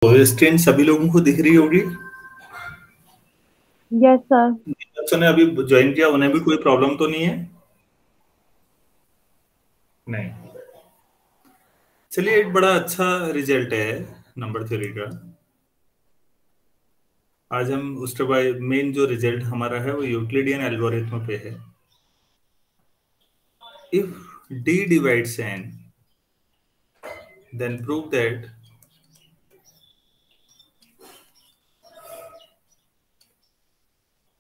तो स्क्रीन सभी लोगों को दिख रही होगी। Yes sir. बच्चों ने अभी ज्वाइन किया, उन्हें भी कोई प्रॉब्लम तो नहीं है? नहीं। चलिए, एक बड़ा अच्छा रिजल्ट है नंबर थ्योरी का। आज हम उसके बाद मेन जो रिजल्ट हमारा है वो यूक्लिडियन एल्गोरिथम पे है। If d divides n, then prove that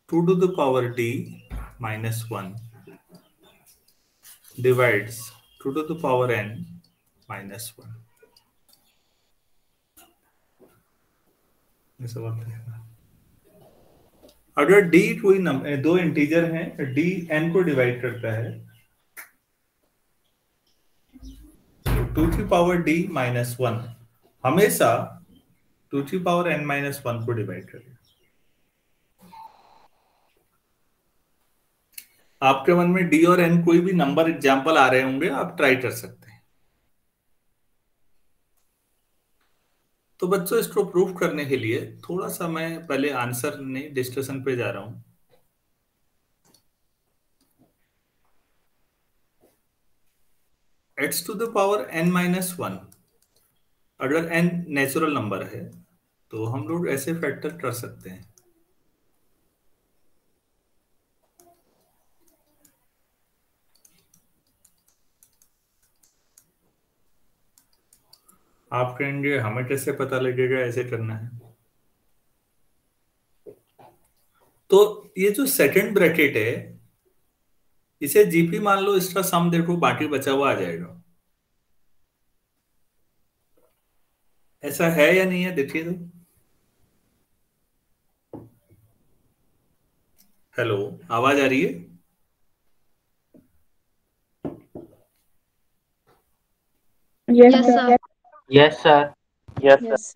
2 to the power d minus 1 divides 2 to the power n minus 1। ऐसा बात है। अगर d कोई दो इंटीजर हैं, d n को डिवाइड करता है, तो 2 की पावर d माइनस 1 हमेशा 2 की पावर n माइनस 1 को डिवाइड करेगा। आपके मन में d और n कोई भी नंबर एग्जाम्पल आ रहे होंगे, आप ट्राई कर सकते हैं। तो बच्चों, इसको प्रूफ करने के लिए थोड़ा सा मैं पहले आंसर नहीं डिस्कशन पे जा रहा हूं। x to the power n minus 1, अगर n नेचुरल नंबर है तो हम लोग ऐसे फैक्टर कर सकते हैं। आप कहेंगे हमें कैसे पता लगेगा ऐसे करना है? तो ये जो सेकंड ब्रैकेट है, इसे जीपी मान लो, इसका सम देखो, बाकी बचा हुआ आ जाएगा। ऐसा है या नहीं है, देखिए तो। हेलो, आवाज आ रही है? Yes yes sir. Sir. Yes sir. Yes.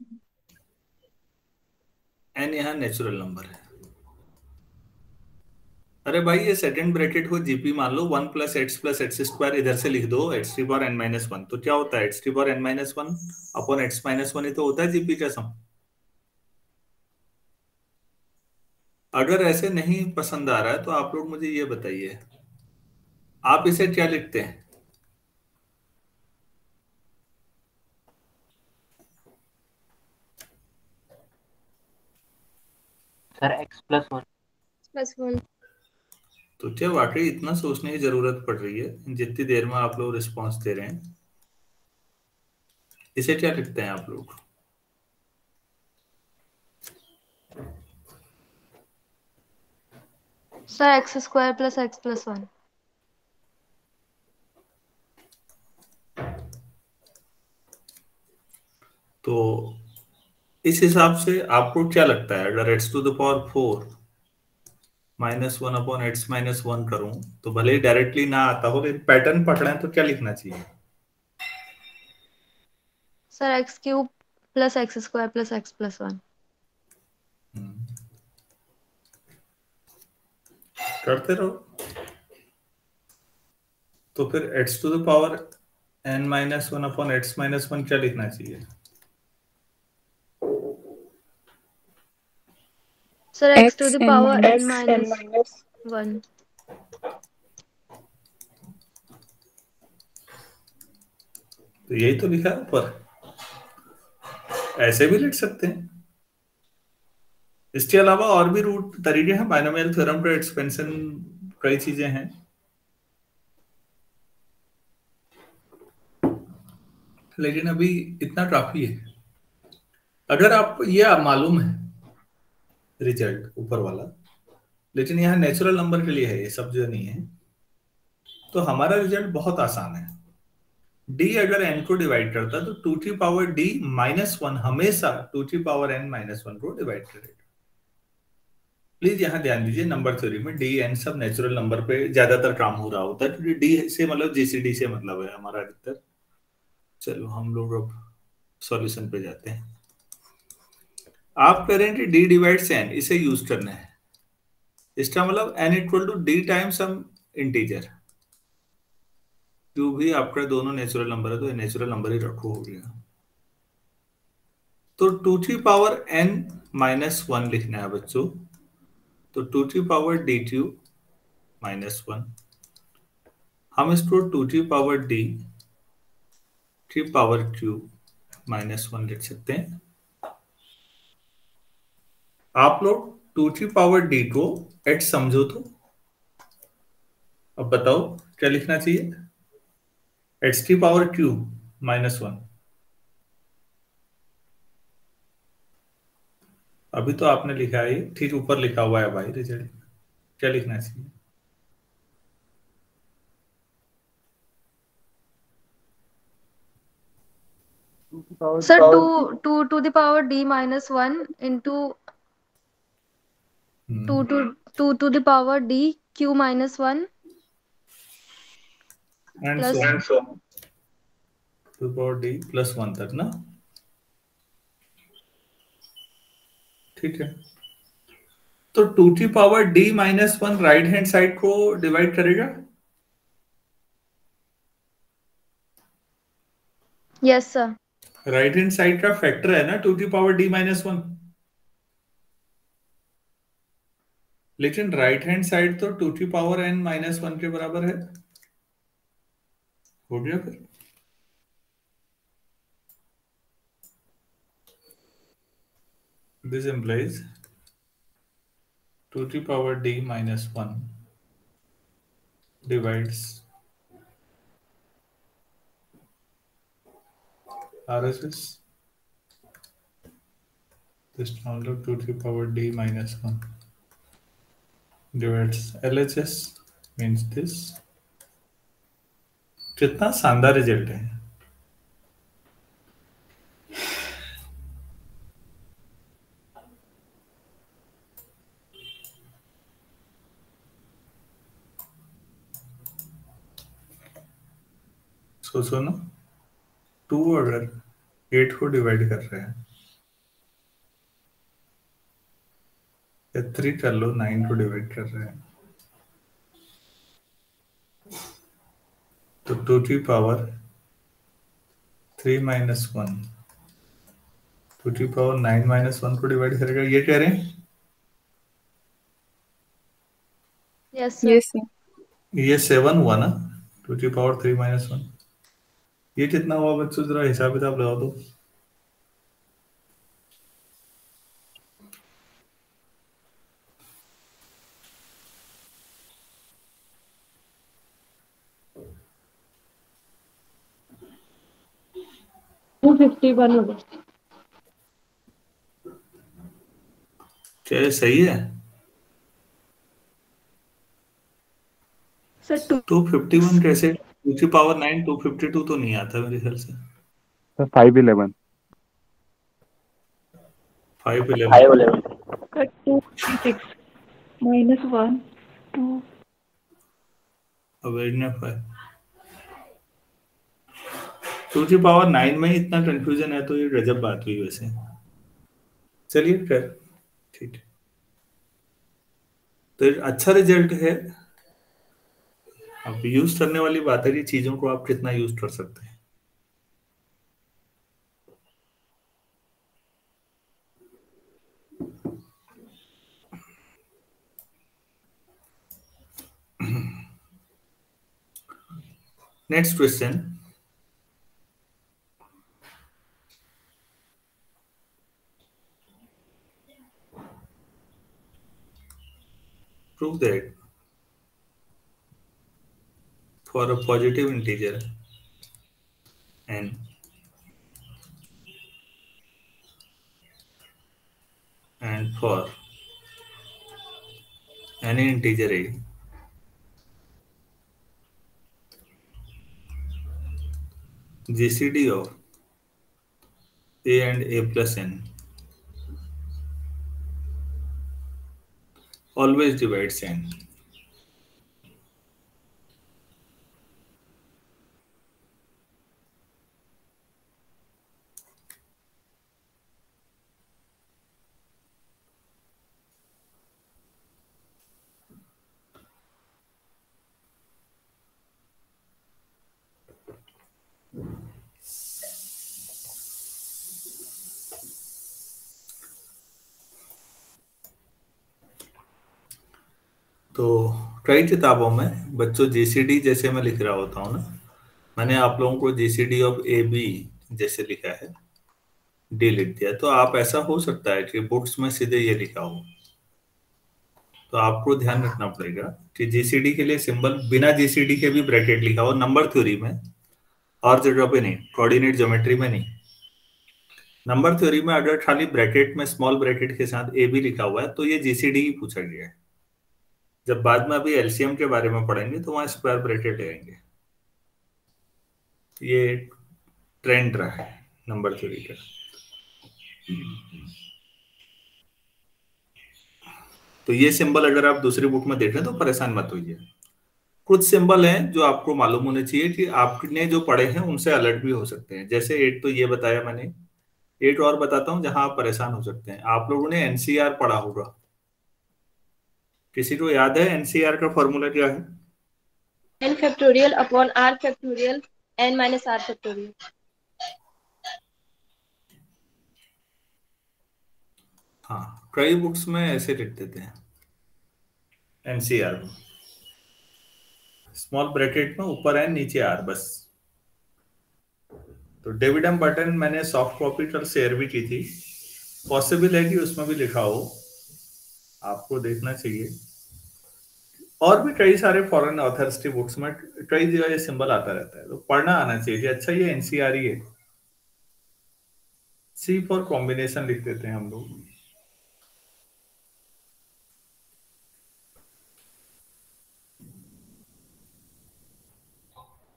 N यहाँ नेचुरल नंबर है। अरे भाई, ये सेकंड ब्रैकेट को जीपी मान लो, 1 प्लस एक्स स्क्वायर इधर से लिख दो, एक्स की पावर एन माइनस 1, तो क्या होता है? एक्स की power N minus 1 upon X minus 1 ही तो होता है जीपी का सम। अगर ऐसे नहीं पसंद आ रहा है तो आप लोग मुझे ये बताइए, आप इसे क्या लिखते हैं? Sir x plus 1। प्लस 1। तो क्या वाकई इतना सोचने की जरूरत पड़ रही है जितनी देर में आप लोग रिस्पॉन्स दे रहे हैं? इसे क्या लिखते हैं आप लोग? Sir x square plus X plus 1। तो इस हिसाब से आपको क्या लगता है, अगर X to the power 4 minus 1 upon X minus 1 करूं, तो भले ही डायरेक्टली ना आता हो, लेकिन पैटर्न पकड़े तो क्या लिखना चाहिए? Sir X cube plus X square plus X plus 1। करते रहो। तो फिर X to the power N minus 1 upon X minus 1 क्या लिखना चाहिए? Sir X to X the N power N minus minus 1। तो यही तो लिखा है ऊपर। ऐसे भी लिख सकते हैं। इसके अलावा और भी रूट तरीके हैं, बाइनोमियल थ्योरम का एक्सपेंशन, कई चीजें हैं। लेकिन अभी इतना काफी है। अगर आपको ये मालूम है रिजल्ट ऊपर वाला, लेकिन यहाँ नेचुरल नंबर के लिए है, ये सब जो नहीं है, तो हमारा रिजल्ट बहुत आसान है। d अगर n को डिवाइड करता है तो 2 की पावर d माइनस 1 हमेशा 2 की पावर n माइनस 1 को डिवाइड करेगा। प्लीज यहाँ ध्यान दीजिए, नंबर थ्योरी में डी एन सब नेचुरल नंबर पे ज्यादातर काम हो रहा होता है, क्योंकि डी से मतलब जीसीडी से मतलब है हमारा अधिकतर। चलो हम लोग अब सॉल्यूशन पे जाते हैं। आप कह रहे हैं कि डी डिवाइड्स एन, इसे यूज करना है। इसका मतलब N equal to D times some integer. जो भी आपका दोनों नेचुरल नंबर है तो ये नेचुरल नंबर ही रखो, हो गया। तो 2^n-1 लिखना है बच्चों। तो 2^d³ -1, हम इसको 2^d³ -1 लिख सकते हैं। आप लोग 2^d को h समझो तो अब बताओ क्या लिखना चाहिए? h⁻³-1। अभी तो आपने लिखा है, ठीक ऊपर लिखा हुआ है भाई रिजल्ट। क्या लिखना चाहिए? Sir 2 to the power d minus 1 into 2 to the power d q minus 1 and plus so 2^d+1 तक ना। ठीक है, तो 2^d-1 राइट हैंड साइड को डिवाइड करेगा। yes sir. Right hand side का फैक्टर है ना 2^d-1, लेकिन राइट हैंड साइड तो 2^n-1 के बराबर है। हो गया फिर। This implies 2^d-1 divides RSS. This term of 2^d-1 divides LHS means this. कितना शानदार रिजल्ट है। सोचो ना, 2 अगर 8 को डिवाइड कर रहे हैं, या 3 कर लो 9 को डिवाइड कर रहे हैं, तो 2^3-1 2^9-1 को डिवाइड करेगा। ये कह रहे हैं yes sir. Yes, sir. ये 7 हुआ ना 2^3-1। ये कितना हुआ बच्चों, जरा हिसाब किताब लगा दो। क्या ये सही है? सर 251 कैसे? 2^9 252 तो नहीं आता मेरे ख्याल से। 511 511 256 -1 2 अवेयरनेस है। 2^9 में ही इतना कंफ्यूजन है तो ये गजब बात हुई वैसे। चलिए फिर ठीक है, तो अच्छा रिजल्ट है। अब यूज करने वाली बात है कि चीजों को आप कितना यूज कर सकते हैं। Next question, prove that for a positive integer n and for any integer a, GCD of a and a plus n always divides n. तो कई किताबों में बच्चों जीसीडी जैसे मैं लिख रहा होता हूँ ना, मैंने आप लोगों को जीसीडी ऑफ ए बी जैसे लिखा है, डी लिख दिया, तो आप ऐसा हो सकता है कि बुक्स में सीधे ये लिखा हो। तो आपको ध्यान रखना पड़ेगा कि जीसीडी के लिए सिंबल बिना जीसीडी के भी ब्रैकेट लिखा हो, नंबर थ्योरी में और जगह पे नहीं, कोऑर्डिनेट ज्योमेट्री में नहीं। नंबर थ्योरी में अगर खाली ब्रैकेट में स्मॉल ब्रैकेट के साथ ए बी लिखा हुआ है तो ये जीसीडी ही पूछा गया है। जब बाद में अभी एलसीएम के बारे में पढ़ेंगे तो वहां स्क्वायर ब्रैकेट आएंगे। ये ट्रेंड रहा है नंबर थ्योरी का। तो ये सिंबल अगर आप दूसरी बुक में देखें तो परेशान मत होइए। कुछ सिंबल हैं जो आपको मालूम होने चाहिए कि आपने जो पढ़े हैं उनसे अलर्ट भी हो सकते हैं। जैसे 8 तो ये बताया मैंने, 8 और बताता हूं जहां आप परेशान हो सकते हैं। आप लोगों ने एनसीआर पढ़ा होगा, किसी को याद है एनसीआर का फॉर्मूला क्या है? n factorial upon r factorial n minus r factorial. हाँ, कई बुक्स में ऐसे लिख देते हैं एनसीआर में, स्मॉल ब्रैकेट में ऊपर है नीचे आर बस। तो डेविड एम बर्टन मैंने सॉफ्ट कॉपी कल शेयर भी की थी, पॉसिबल है कि उसमें भी लिखा हो, आपको देखना चाहिए। और भी कई सारे फॉरेन ऑथर्स की बुक्स में कई जगह ये सिंबल आता रहता है, तो पढ़ना आना चाहिए। अच्छा ये एनसीआर ही है। सी फॉर कॉम्बिनेशन लिख देते हैं हम लोग।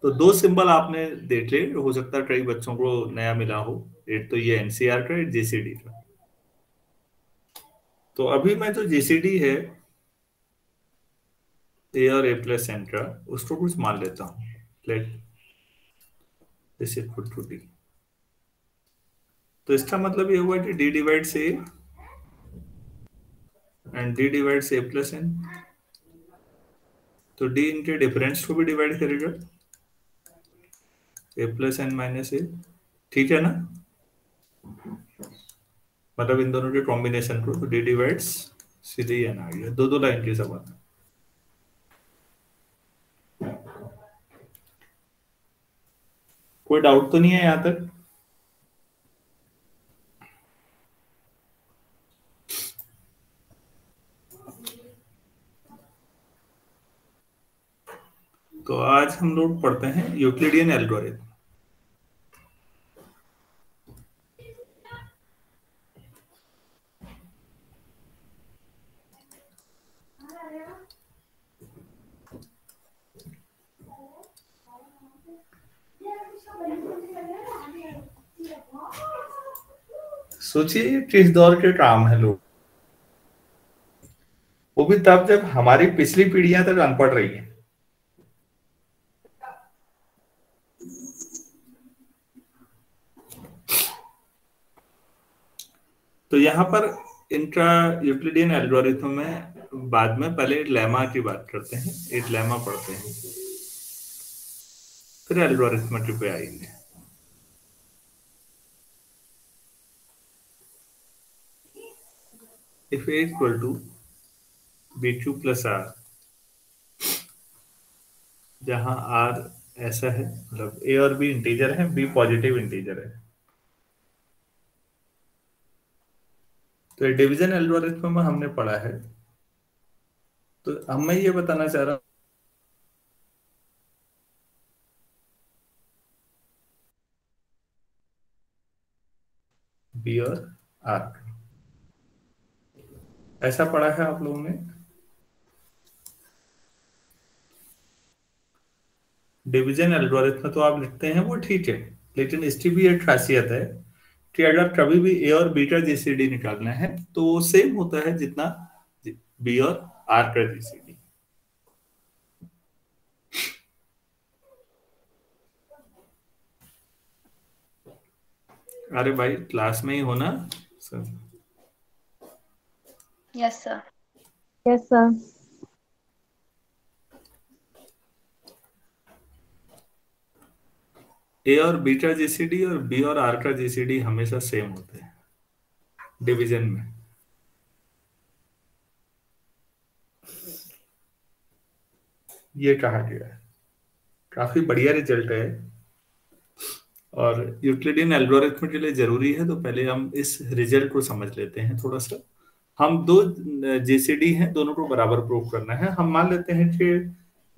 तो दो सिंबल आपने देख ले, हो सकता है कई बच्चों को नया मिला हो। एक तो ये एनसीआर का, एक जीसीडी का। तो अभी मैं जो जीसीडी है ए और ए प्लस एन का, उसको कुछ मान लेता हूं। Let this equal to D. तो इसका मतलब ये हुआ कि D divide A and D divide A plus N. तो डी इनके डिफरेंस को भी डिवाइड करेगा, A plus N minus A. ठीक है ना? मतलब इन दोनों के कॉम्बिनेशन को, तो डी डिवाइड्स सीधे एन आ गया। दो दो लाइन के सवाल। कोई डाउट तो नहीं है यहां तक? तो आज हम लोग पढ़ते हैं यूक्लिडियन एल्गोरिथम। सोचिए किस दौर के काम है लोग, वो भी तब जब हमारी पिछली पीढ़ियां तक अनपढ़ रही हैं। तो यहाँ पर इंट्रा यूक्लिडियन एल्गोरिथम में बाद में पहले लेमा की बात करते हैं, एक लेमा पढ़ते हैं, फिर एल्गोरिथमेटिक पे आएंगे। If A equal to B Q plus R, जहां आर ऐसा है, मतलब ए और बी इंटीजर है, बी पॉजिटिव इंटीजर है। तो डिवीजन एल्गोरिथम में हमने पढ़ा है। तो मैं ये बताना चाह रहा हूं, बी और आर ऐसा पढ़ा है आप लोगों ने। डिवीजन एल्गोरिथम तो आप लिखते हैं वो ठीक है, लेकिन इसकी भी एक खासियत है कि अगर कभी भी ए और बी का जीसीडी निकालना है तो वो सेम होता है जितना बी और आर का जीसीडी। अरे भाई क्लास में ही हो ना sir? Yes sir. Yes sir. A और बी का जीसीडी और बी और आर का जीसीडी हमेशा सेम होते हैं डिवीजन में। ये कहा गया है। काफी बढ़िया रिजल्ट है और यूक्लिडियन एल्गोरिथम के लिए जरूरी है। तो पहले हम इस रिजल्ट को समझ लेते हैं थोड़ा सा। हम दो जीसीडी हैं, दोनों को बराबर प्रूव करना है। हम मान लेते हैं कि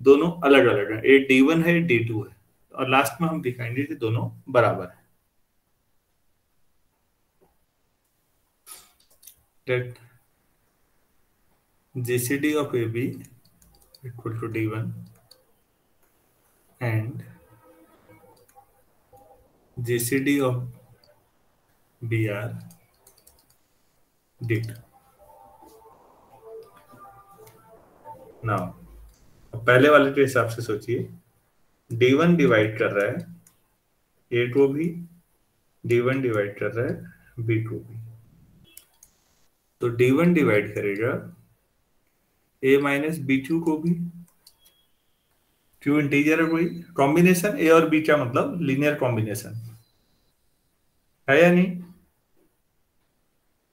दोनों अलग अलग हैं, ए D1 है D2 है, और लास्ट में हम दिखाएंगे कि दोनों बराबर है। Let GCD of AB equal to D1 and GCD of BR D2. Now, पहले वाले के हिसाब से सोचिए, D1 डिवाइड कर रहा है A को भी, D1 डिवाइड कर रहा है B को भी। तो D1 डिवाइड करेगा A माइनस B2 को भी। क्यों? इंटीजर है कोई, कॉम्बिनेशन A और B का मतलब लीनियर कॉम्बिनेशन है या नहीं?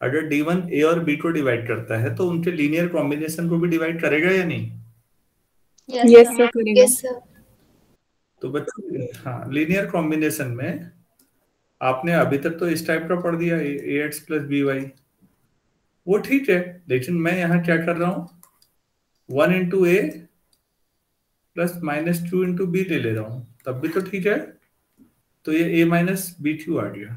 अगर D1 A और B को डिवाइड करता है तो उनके लीनियर कॉम्बिनेशन को भी डिवाइड करेगा या नहीं? यस सर करेगा। Yes, sir. तो बच्चों, हाँ, लीनियर कॉम्बिनेशन में आपने अभी तक तो इस टाइप का पढ़ दिया, AX प्लस BY, वो ठीक है। लेकिन मैं यहाँ क्या कर रहा हूँ, 1 into A plus minus 2 into B ले रहा हूँ, तब भी तो ठीक है। तो ये A माइनस B2 आ गया।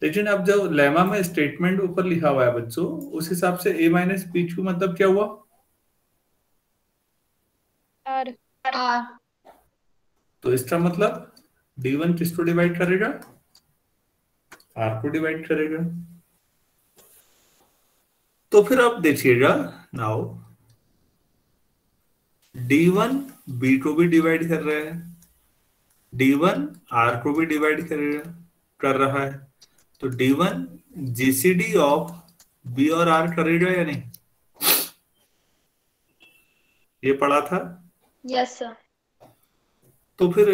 लेकिन अब जो लेमा में स्टेटमेंट ऊपर लिखा हुआ है बच्चों, उस हिसाब से A माइनस B2 मतलब क्या हुआ? R. तो इसका मतलब D1 किसको डिवाइड करेगा? R को डिवाइड करेगा। तो फिर अब देखिएगा, नाउ D1 B को भी डिवाइड कर रहा है, D1 R को भी डिवाइड कर रहा है। तो D1 GCD ऑफ B और R करेगा या नहीं? ये पढ़ा था। Yes, sir. तो फिर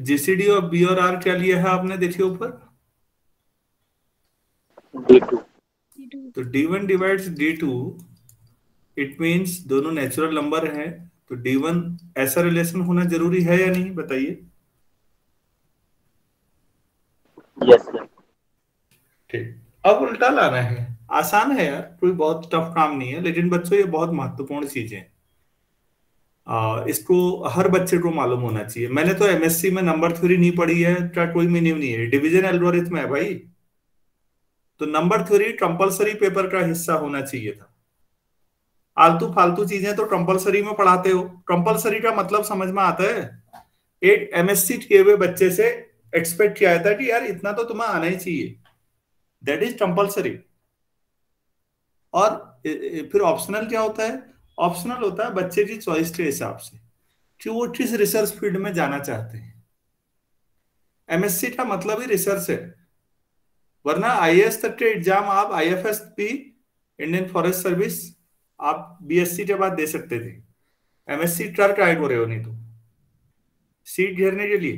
GCD ऑफ B और R क्या लिया है आपने, देखिए ऊपर, D2. तो D1 divides D2, it means दोनों नेचुरल नंबर हैं, तो D1 ऐसा रिलेशन होना जरूरी है या नहीं, बताइए। Yes, sir. ठीक, अब उल्टा लाना है। आसान है यार, कोई बहुत टफ काम नहीं है, लेकिन बच्चों ये बहुत महत्वपूर्ण चीज है। इसको हर बच्चे को मालूम होना चाहिए। मैंने तो MSc में नंबर थ्योरी नहीं पढ़ी है, क्या कोई मीनिंग नहीं है, डिवीजन एल्गोरिथम है भाई। तो नंबर थ्योरी कंपलसरी पेपर का हिस्सा होना चाहिए था। आलतू फालतू चीजें तो कंपलसरी में पढ़ाते हो। कंपलसरी का मतलब समझ में आता है? एक MSc किए हुए बच्चे से एक्सपेक्ट किया जाता है कि यार इतना तो तुम्हें आना ही चाहिए, दैट इज कंपलसरी। और फिर ऑप्शनल क्या होता है? ऑप्शनल होता है बच्चे की चॉइस के हिसाब से कि वो किस रिसर्च फील्ड में जाना चाहते हैं। MSc का मतलब ही रिसर्च है, वरना IAS तक के एग्जाम आप IFSP इंडियन फॉरेस्ट सर्विस आप BSc के बाद दे सकते थे। MSc क्लर्क आए हो रहे हो, नहीं तो सीट घेरने के लिए।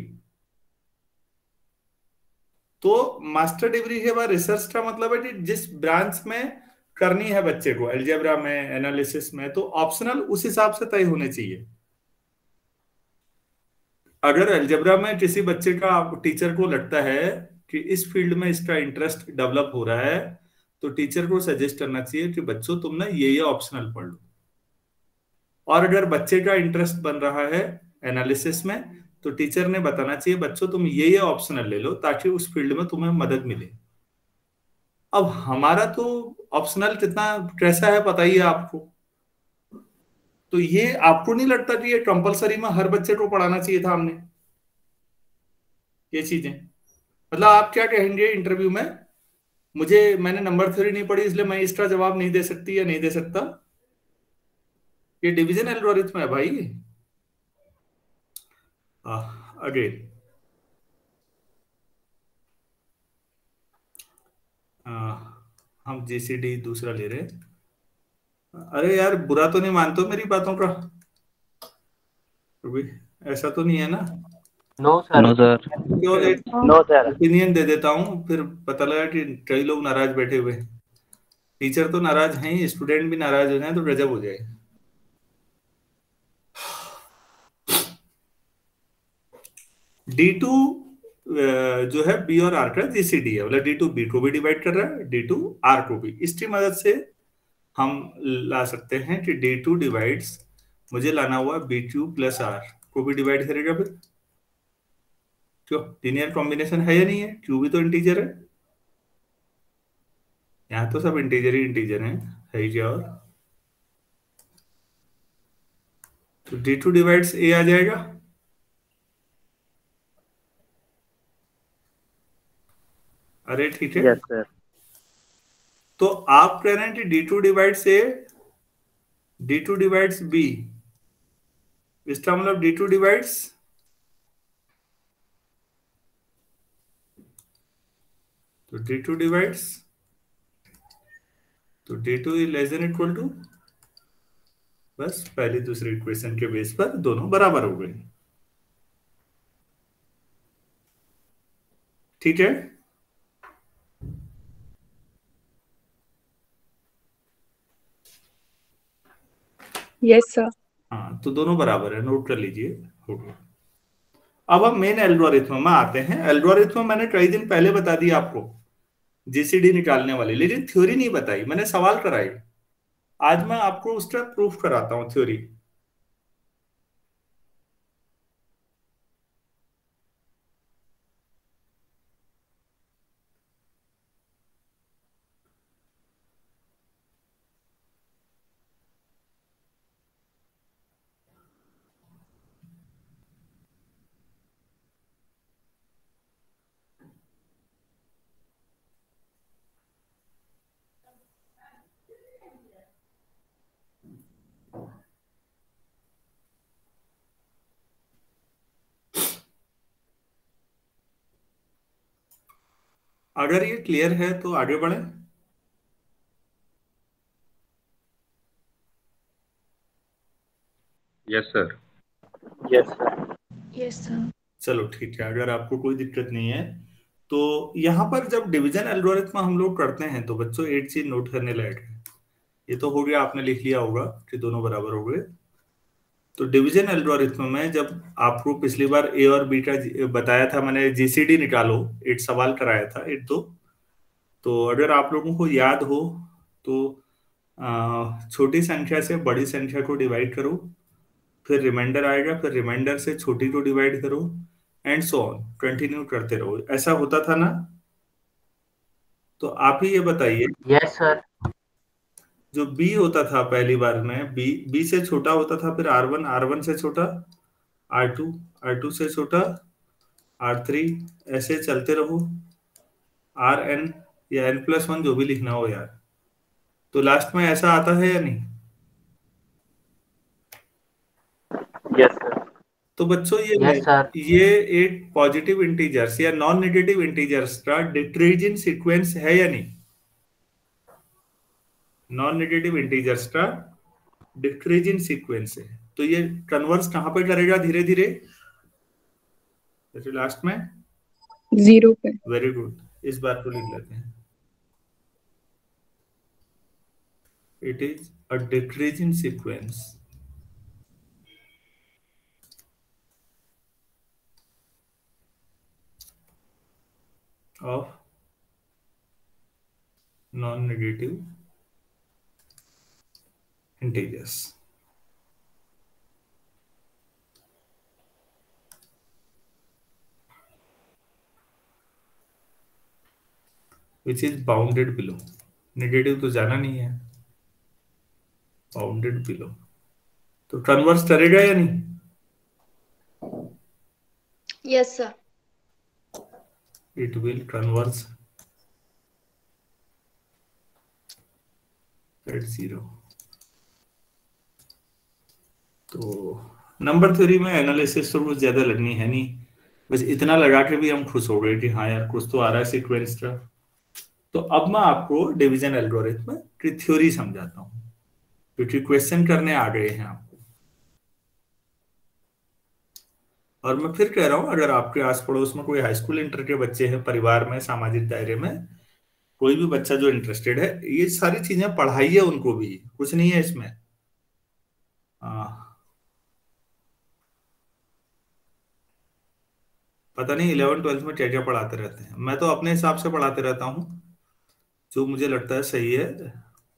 तो मास्टर डिग्री के बाद रिसर्च का मतलब है कि जिस ब्रांच में करनी है बच्चे को, अलजेब्रा में, एनालिसिस में, तो ऑप्शनल उस हिसाब से तय होने चाहिए। अगर अलजेब्रा में किसी बच्चे का टीचर को लगता है कि इस फील्ड में इसका इंटरेस्ट डेवलप हो रहा है, तो टीचर को सजेस्ट करना चाहिए कि बच्चों तुम ना ये ऑप्शनल पढ़ लो। और अगर बच्चे का इंटरेस्ट बन रहा है एनालिसिस में, तो टीचर ने बताना चाहिए बच्चों तुम ये ऑप्शनल ले लो, ताकि उस फील्ड में तुम्हें मदद मिले। अब हमारा तो ऑप्शनल कितना कैसा है पता ही है आपको। तो ये आपको नहीं लगता कि ये कंपलसरी में हर बच्चे को पढ़ाना चाहिए था हमने ये चीजें? मतलब आप क्या कहेंगे इंटरव्यू में, मैंने नंबर थ्योरी नहीं पढ़ी इसलिए मैं इसका जवाब नहीं दे सकती या नहीं दे सकता? ये डिवीजन एल्गोरिथम है भाई। अगेन हम GCD दूसरा ले रहे हैं। अरे यार बुरा तो नहीं मानते हो मेरी बातों का? ऐसा तो नहीं है ना? No, sir. No sir. No, sir. Opinion दे देता हूँ, फिर पता लगा कि कई लोग नाराज बैठे हुए। टीचर तो नाराज हैं, स्टूडेंट भी नाराज हो जाए तो गजब हो जाए। D2 जो है B और R का GCD है, मतलब D2 B को भी डिवाइड कर रहा है, D2 R को भी। इसकी मदद से हम ला सकते हैं कि D2 डिवाइड्स, मुझे लाना हुआ B2 प्लस R को भी डिवाइड करेगा फिर, क्यों? लीनियर कॉम्बिनेशन है या नहीं है? Q भी तो इंटीजर है, यहाँ तो सब इंटीजर ही इंटीजर है ही क्या? और तो D2 डिवाइड्स A आ जाएगा। अरे ठीक है। Yes sir. तो आप कह रहे हैं कि D2 divides A, D2 divides B, इसका मतलब D2 डिवाइड्स, तो D2 डिवाइड्स, तो D2 is less than equal to, बस पहली दूसरी इक्वेशन के बेस पर दोनों बराबर हो गए। ठीक है, यस सर। हाँ तो दोनों बराबर है, नोट कर लीजिए, हो गया। अब हम मेन एल्गोरिथ्म में आते हैं। एल्गोरिथ्म मैंने कई दिन पहले बता दिया आपको, जीसीडी निकालने वाली, लेकिन थ्योरी नहीं बताई, मैंने सवाल कराई। आज मैं आपको उसका प्रूफ कराता हूं, थ्योरी। अगर ये क्लियर है तो आगे बढ़े। Yes sir. Yes sir. Yes sir. चलो ठीक है, अगर आपको कोई दिक्कत नहीं है तो यहाँ पर जब डिवीजन एल्गोरिथम हम लोग करते हैं तो बच्चों एक चीज नोट करने लायक है। ये तो हो गया, आपने लिख लिया होगा कि दोनों बराबर हो गए। तो डिवीजन एल्गोरिथम में जब आपको पिछली बार ए और बी का बताया था, मैंने जीसीडी निकालो, एक सवाल कराया था, एक दो। तो अगर आप लोगों को याद हो तो छोटी संख्या से बड़ी संख्या को डिवाइड करो, फिर रिमाइंडर आएगा, फिर रिमाइंडर से छोटी को डिवाइड करो, एंड सो ऑन, कंटिन्यू करते रहो। ऐसा होता था ना? तो आप ही ये बताइए, यस सर। जो b होता था पहली बार में, b से छोटा होता था, फिर r1 से छोटा, r2 से छोटा, r3, ऐसे चलते रहो, rn या n+1 जो भी लिखना हो यार। तो लास्ट में ऐसा आता है या नहीं? Yes sir. तो बच्चों यस सर। ये एक पॉजिटिव इंटीजर्स या नॉन नेगेटिव इंटीजर्स का डिक्रीजिंग सीक्वेंस है या नहीं? नॉन नेगेटिव इंटीजर्स का डिक्रीजिंग सीक्वेंस है। तो ये कन्वर्स कहां पे करेगा धीरे धीरे? लास्ट में 0 पे। वेरी गुड, इस बात को लिख लेते हैं। It is a decreasing sequence of non-negative integers. Which is bounded below. Negative तो जाना नहीं है, बाउंडेड बिलो। तो कन्वर्स करेगा या नहीं? Yes, sir. It will converse at 0. तो नंबर थ्योरी में एनालिसिस तो कुछ ज्यादा लगनी है नहीं, बस इतना लगा के भी हम खुश हो गए कि हाँ यार कुछ तो आ रहा है सीक्वेंस का। तो अब मैं आपको डिवीजन एल्गोरिथम की थ्योरी समझाता हूँ, क्योंकि क्वेश्चन करने आ गए हैं आपको। और मैं फिर कह रहा हूं, अगर आपके आस पड़ोस में कोई हाई स्कूल इंटर के बच्चे हैं, परिवार में, सामाजिक दायरे में कोई भी बच्चा जो इंटरेस्टेड है, ये सारी चीजें पढ़ाइए उनको भी, कुछ नहीं है इसमें। पता नहीं 11th-12th में क्या क्या पढ़ाते रहते हैं, मैं तो अपने हिसाब से पढ़ाते रहता हूँ जो मुझे लगता है सही है,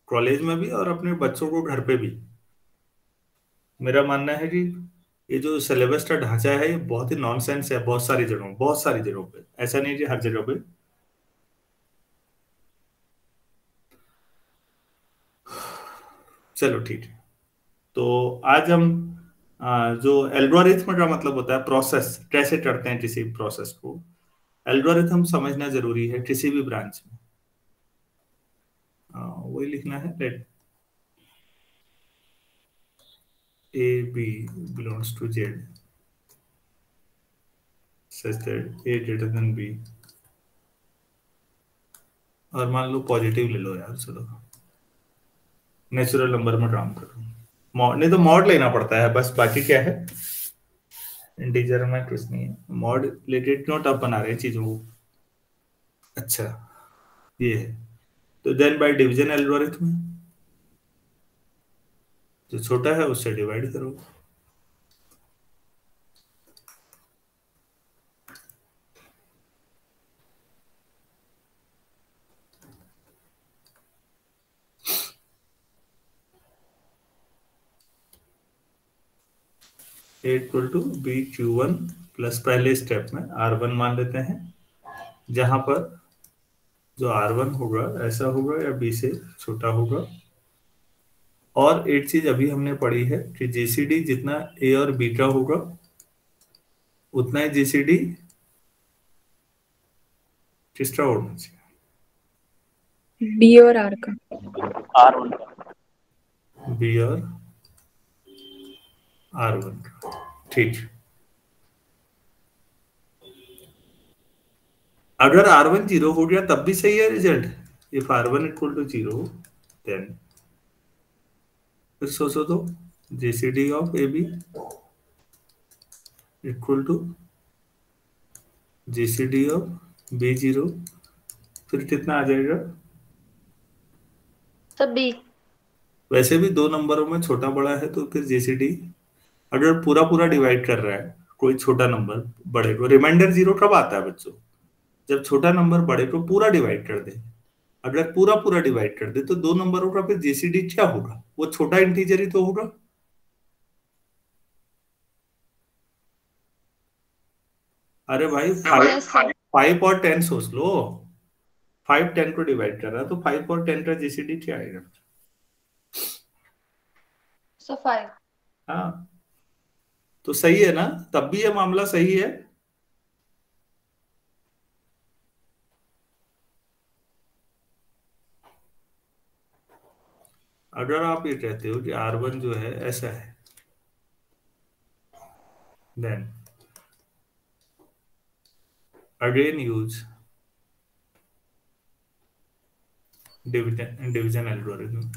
कॉलेज में भी और अपने बच्चों को घर पे भी। मेरा मानना है कि ये जो सिलेबस का ढांचा है ये बहुत ही नॉनसेंस है, बहुत सारी जगहों पे, ऐसा नहीं कि हर जगह पे। चलो ठीक है, तो आज हम जो एल्गोरिथम का मतलब होता है प्रोसेस, कैसे करते हैं किसी प्रोसेस को, एल्गोरिथम समझना जरूरी है किसी भी ब्रांच में। वही लिखना है, late A B belongs to Z such that A greater than B, और मान लो पॉजिटिव ले लो यार, चलो नेचुरल नंबर में काम करो, नहीं तो मॉड लेना पड़ता है बस, बाकी क्या है इंटीजर में कुछ नहीं है, मॉड लेके क्यों टफ बना रहे हैं चीजों को। अच्छा ये है, तो देन बाय डिवीजन एल्गोरिथम, जो छोटा है उससे डिवाइड करो। Equal to B Q one plus, पहले स्टेप में R1 मान लेते हैं, जहां पर जो R1 होगा ऐसा होगा या B से छोटा होगा। और एक चीज अभी हमने पढ़ी है कि जीसीडी जितना A और B का होगा उतना ही जीसीडी किसका होना चाहिए, बी और आर का। R1 का। B और R1 का, ठीक। अगर R1 0 हो गया तब भी सही है result, if R1 equal to 0 then, फिर सोचो तो GCD of A B equal to GCD of B0, फिर कितना आ जाएगा, सब बी। वैसे भी दो नंबरों में छोटा बड़ा है तो फिर जीसीडी, अगर पूरा पूरा डिवाइड कर रहा है कोई छोटा नंबर बड़े को, रिमाइंडर 0 कब आता है बच्चों, जब छोटा नंबर बड़े को पूरा डिवाइड कर दे। अगर पूरा पूरा डिवाइड कर दे तो दो नंबरों का फिर जीसीडी क्या होगा, वो छोटा इंटीजर ही तो होगा। अरे भाई 5 और 10 सोच लो, 5 10 को डिवाइड कर रहा है तो 5 और 10 का जीसीडी क्या आएगा, सब 5। हाँ तो सही है ना, तब भी ये मामला सही है। अगर आप ये कहते हो कि R1 जो है ऐसा है, then again use division algorithm.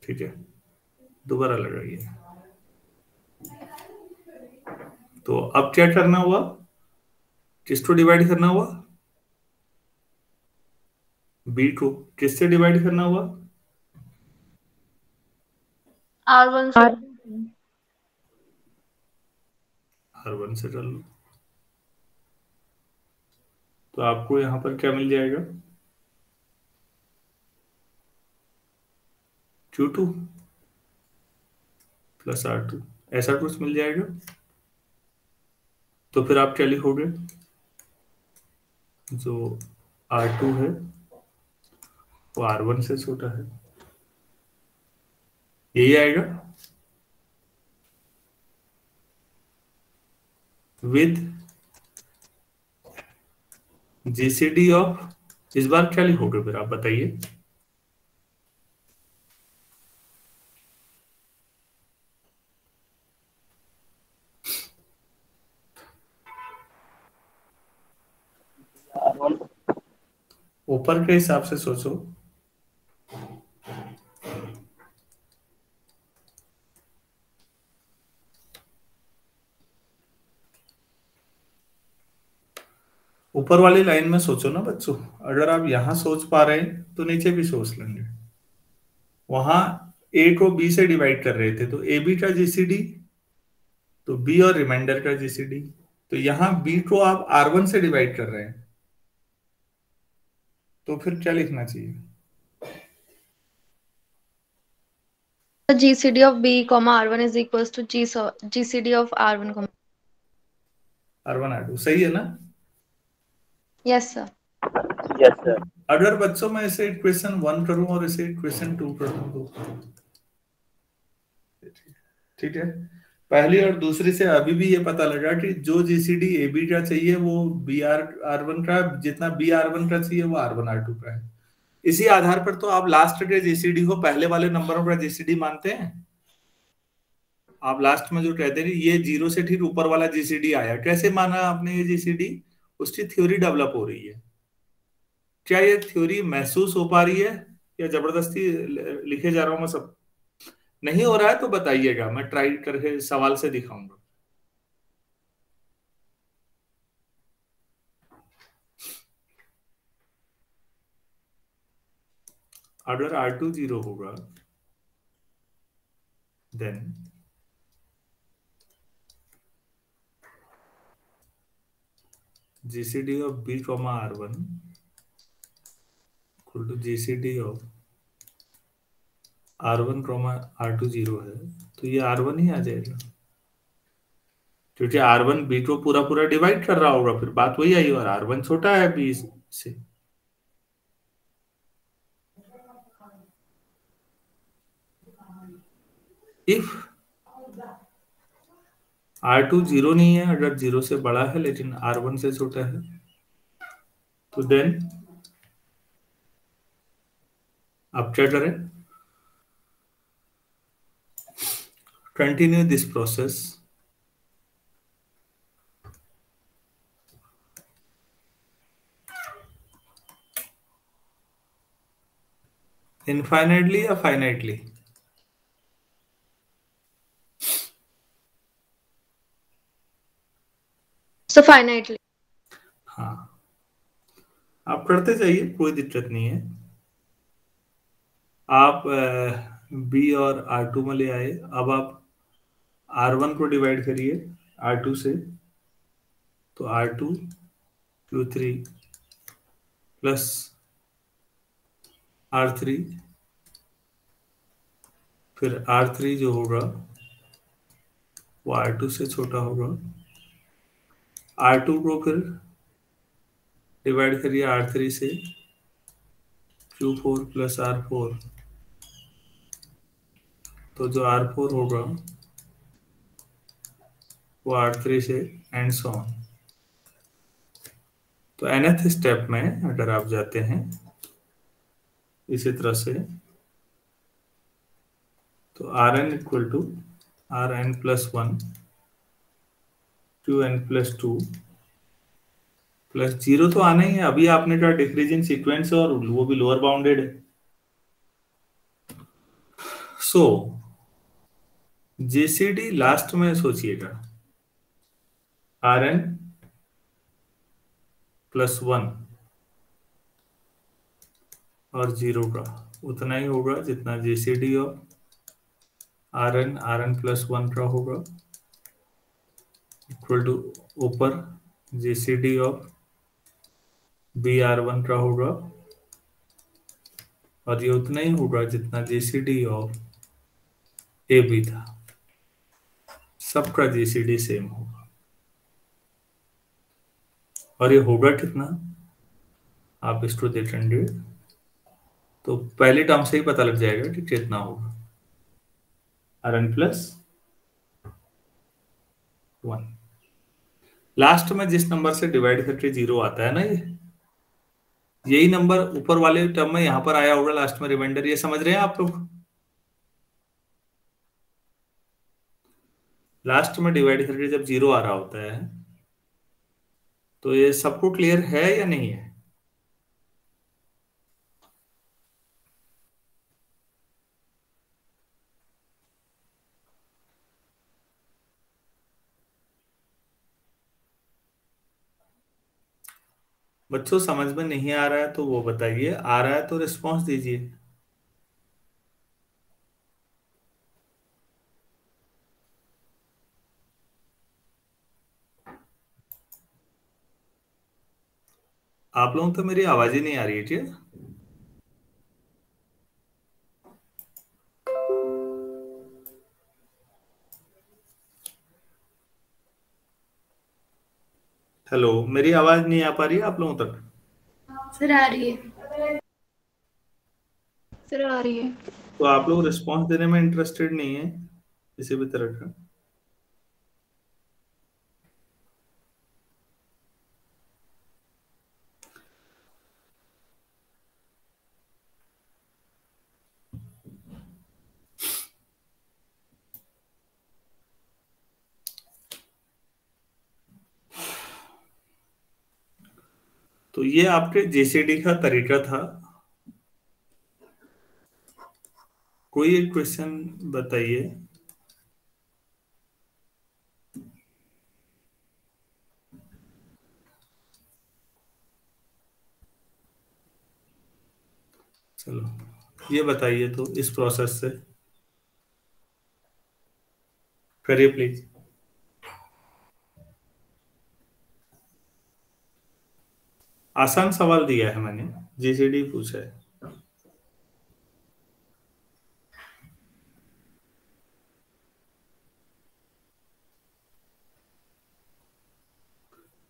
ठीक है, दोबारा लगाइए। तो अब क्या करना हुआ, किसको डिवाइड करना हुआ, बी को किससे डिवाइड करना हुआ, R1 से। R1 से कर लो, तो आपको यहां पर क्या मिल जाएगा, Q2 प्लस R2, ऐसा कुछ मिल जाएगा। तो फिर आप क्या लिखोगे, जो R2 है वो R1 से छोटा है, यही आएगा, विद जीसीडी ऑफ, इस बार क्या लिखोगे फिर आप बताइए, R1 ऊपर के हिसाब से सोचो, ऊपर वाली लाइन में सोचो ना बच्चों, अगर आप यहां सोच पा रहे हैं तो नीचे भी सोच लेंगे। वहां ए को बी से डिवाइड कर रहे थे, तो ए बी का जीसीडी, तो बी और रिमाइंडर का जीसीडी। तो यहां बी को आप R1 से डिवाइड कर रहे हैं, तो फिर क्या लिखना चाहिए? GCD of B, R1 is equals to GCD of R1, R1 R2 सही है ना? Yes sir. Yes sir. अगर बच्चों मैं इसे इक्वेशन 1 करूं और इसे इक्वेशन 2 कर दूं तो ठीक है। पहली और दूसरी से अभी भी ये पता लगा कि जो जीसीडी ए बी का चाहिए वो बी आर R1 का, जितना बी R1 का चाहिए वो R1 R2 का है। इसी आधार पर तो आप लास्ट के जीसीडी को पहले वाले नंबरों का जीसीडी मानते हैं। आप लास्ट में जो कहते हैं ये 0 से ठीक ऊपर वाला जीसीडी आया, कैसे माना आपने ये जीसीडी? उसकी थ्योरी डेवलप हो रही है। क्या ये थ्योरी महसूस हो पा रही है या जबरदस्ती लिखे जा रहा हूं मैं सब? नहीं हो रहा है तो बताइएगा, मैं ट्राई करके सवाल से दिखाऊंगा। अगर R2 0 होगा then GCD of B, R1 equal to GCD of R1, R2 0 है, तो ये R1 ही आ जाएगा, क्योंकि R1 B को पूरा पूरा डिवाइड कर रहा होगा, फिर बात वही आई, और R1 छोटा है B से। इफ R2 0 नहीं है, अगर 0 से बड़ा है लेकिन R1 से छोटा है, तो देन अब क्या करें? कंटिन्यू दिस प्रोसेस इनफाइनाइटली या फाइनाइटली? So finitely. हाँ, आप करते जाइए, कोई दिक्कत नहीं है। आप बी और R2 में ले आए, अब आप R1 को डिवाइड करिए R2 से, तो R2 Q3 प्लस R3, फिर R3 जो होगा वो R2 से छोटा होगा। R2 को फिर डिवाइड करिए R3 से, Q4 प्लस R4, तो जो R4 होगा वो R3 से, एंड सो ऑन। तो nth स्टेप में अगर आप जाते हैं इसी तरह से, तो Rn equal to Rn plus 1 2n plus 2 plus 0 तो आना ही है। अभी आपने कहा डिक्रीजिंग सीक्वेंस और वो भी लोअर बाउंडेड है। सो जीसीडी लास्ट में सोचिएगा Rn प्लस 1 और 0 का उतना ही होगा जितना जीसीडी और Rn प्लस 1 का होगा, इक्वल टू ऊपर जीसीडी ऑफ BR1 का होगा, और ये उतना ही होगा जितना जीसीडी ऑफ AB था। सबका जीसीडी सेम होगा, और ये होगा कितना आप इसको देखेंगे तो पहले टर्म से ही पता लग जाएगा कि कितना होगा। Rn प्लस 1 लास्ट में जिस नंबर से डिवाइड करके 0 आता है ना, यही नंबर ऊपर वाले टर्म में यहां पर आया होगा लास्ट में रिमाइंडर। ये समझ रहे हैं आप लोग? लास्ट में डिवाइड करके जब 0 आ रहा होता है तो ये सबको क्लियर है या नहीं है? बच्चों समझ में नहीं आ रहा है तो वो बताइए, आ रहा है तो रिस्पॉन्स दीजिए। आप लोगों को तो मेरी आवाज ही नहीं आ रही है क्या? हेलो, मेरी आवाज नहीं आ पा रही है आप लोगों तक? सर आ रही है। सर आ रही है। तो आप लोग रिस्पॉन्स देने में इंटरेस्टेड नहीं है किसी भी तरह का? तो ये आपके जेसीडी का तरीका था। कोई एक क्वेश्चन बताइए। चलो ये बताइए तो इस प्रोसेस से करिए प्लीज। आसान सवाल दिया है मैंने, जीसीडी पूछा है।